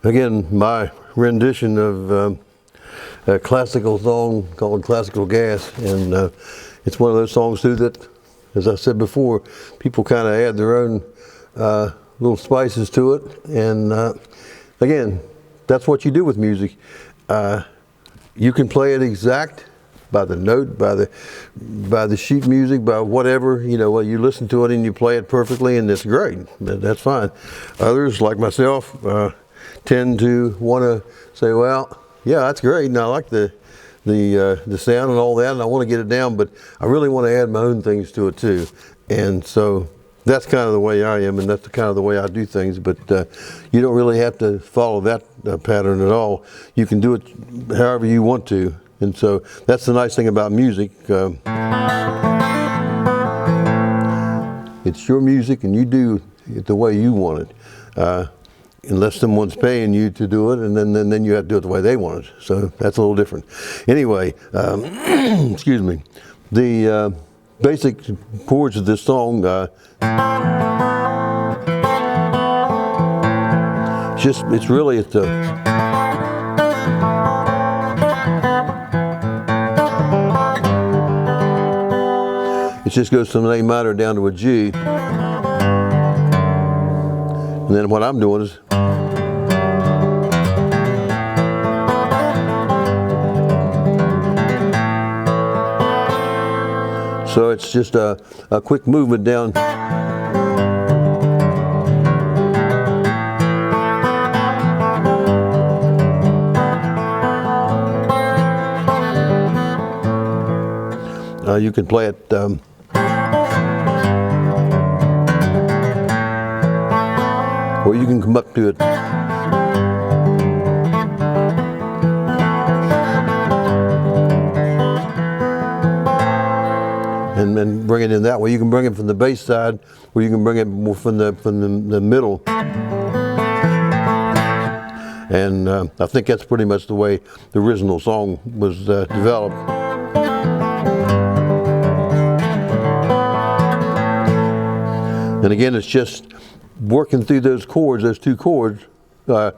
Again, my rendition of a classical song called Classical Gas, and it's one of those songs too that, as I said before, people kind of add their own little spices to it, and again, that's what you do with music. You can play it exact by the note, by the sheet music, by whatever, you know, you listen to it and you play it perfectly, and it's great. That's fine. Others, like myself, tend to want to say, well, yeah, that's great, and I like the sound and all that, and I want to get it down, but I really want to add my own things to it too. And so that's kind of the way I am, and that's kind of the way I do things. But you don't really have to follow that pattern at all. You can do it however you want to. And so that's the nice thing about music. It's your music, and you do it the way you want it. Unless someone's paying you to do it, and then you have to do it the way they want it. So that's a little different. Anyway, excuse me. The basic chords of this song, it's really it just goes from an A minor down to a G. And then what I'm doing is so it's just a quick movement down. You can play it or you can come up to it and then bring it in that way. You can bring it from the bass side, or you can bring it more from the middle. And I think that's pretty much the way the original song was developed. And again, it's just working through those chords, those two chords. Through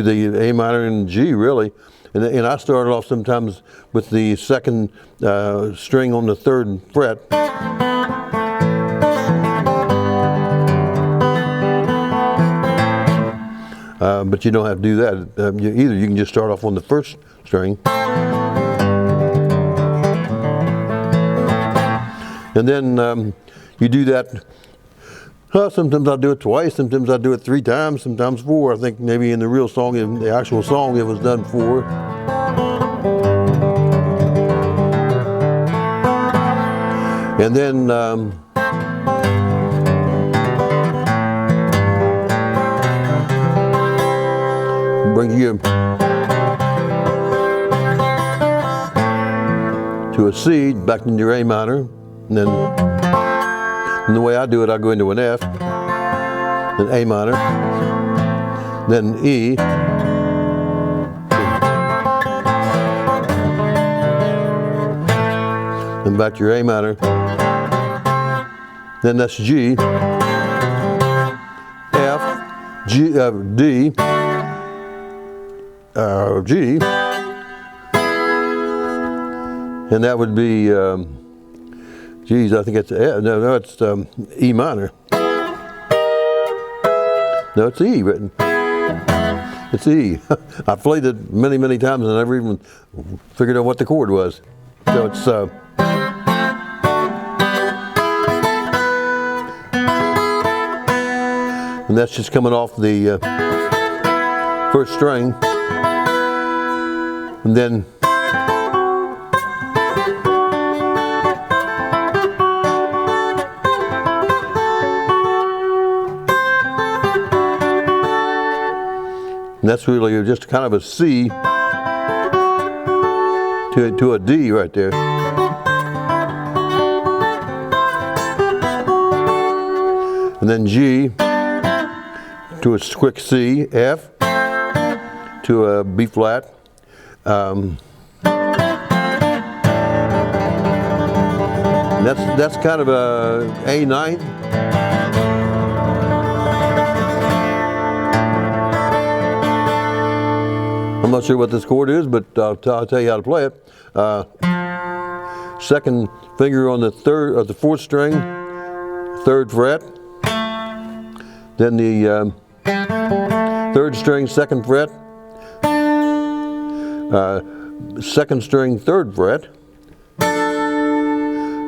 the A minor and G, really. And I started off sometimes with the second string on the third fret. But you don't have to do that either. You can just start off on the first string. And then you do that. Sometimes I do it twice, sometimes I do it 3 times, sometimes 4. I think maybe in the real song, in the actual song, it was done 4. And then bring you to a C, back into your A minor, and then the way I do it, I go into an F, then A minor, then E, then back to your A minor, then that's G, F, G, D, G, and that would be, geez, I think it's it's E minor. No, it's E written. It's E. I've played it many, many times and I never even figured out what the chord was. So it's and that's just coming off the first string, and then and that's really just kind of a C to a D right there. And then G to a quick C, F to a B flat. And That's kind of a A9. I'm not sure what this chord is, but I'll tell you how to play it. Second finger on the fourth string, third fret. Then the third string, second fret. Second string, third fret.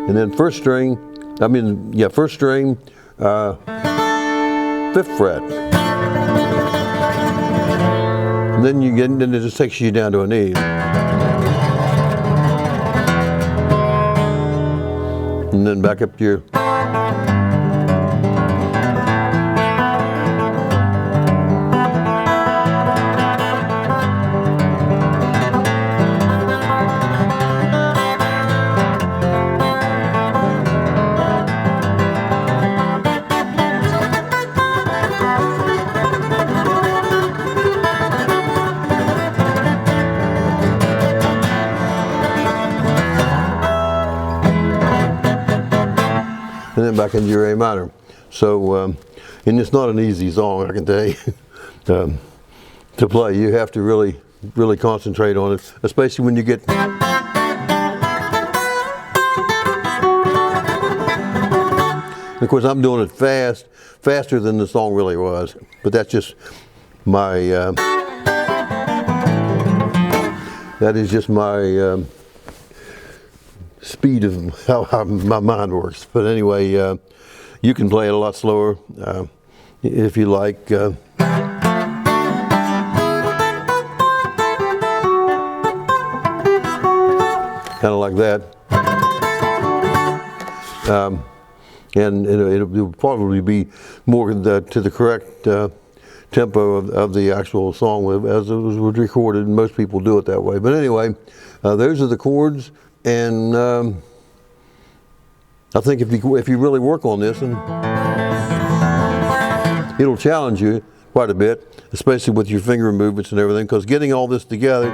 And then first string, fifth fret. And then it just takes you down to an E. And then back up to your and then back into your A minor. So, and it's not an easy song, I can tell you, to play. You have to really concentrate on it, especially when you get. Of course, I'm doing it faster than the song really was, but that's just my. That is just my. Speed of how my mind works. But anyway, you can play it a lot slower if you like. Kind of like that. And it'll probably be more to the correct tempo of the actual song as it was recorded, and most people do it that way. But anyway, those are the chords. And I think if you really work on this, and it'll challenge you quite a bit, especially with your finger movements and everything, because getting all this together,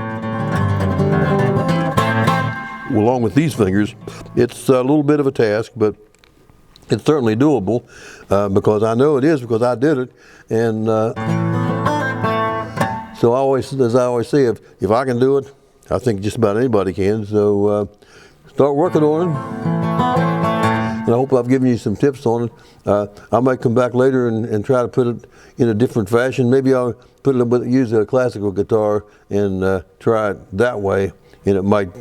along with these fingers, it's a little bit of a task, but it's certainly doable, because I know it is, because I did it. And so as I always say, if I can do it, I think just about anybody can. So start working on it. And I hope I've given you some tips on it. I might come back later and try to put it in a different fashion. Maybe I'll use a classical guitar and try it that way, and it might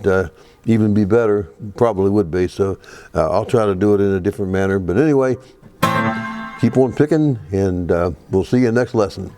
even be better. Probably would be. So I'll try to do it in a different manner. But anyway, keep on picking, and we'll see you next lesson.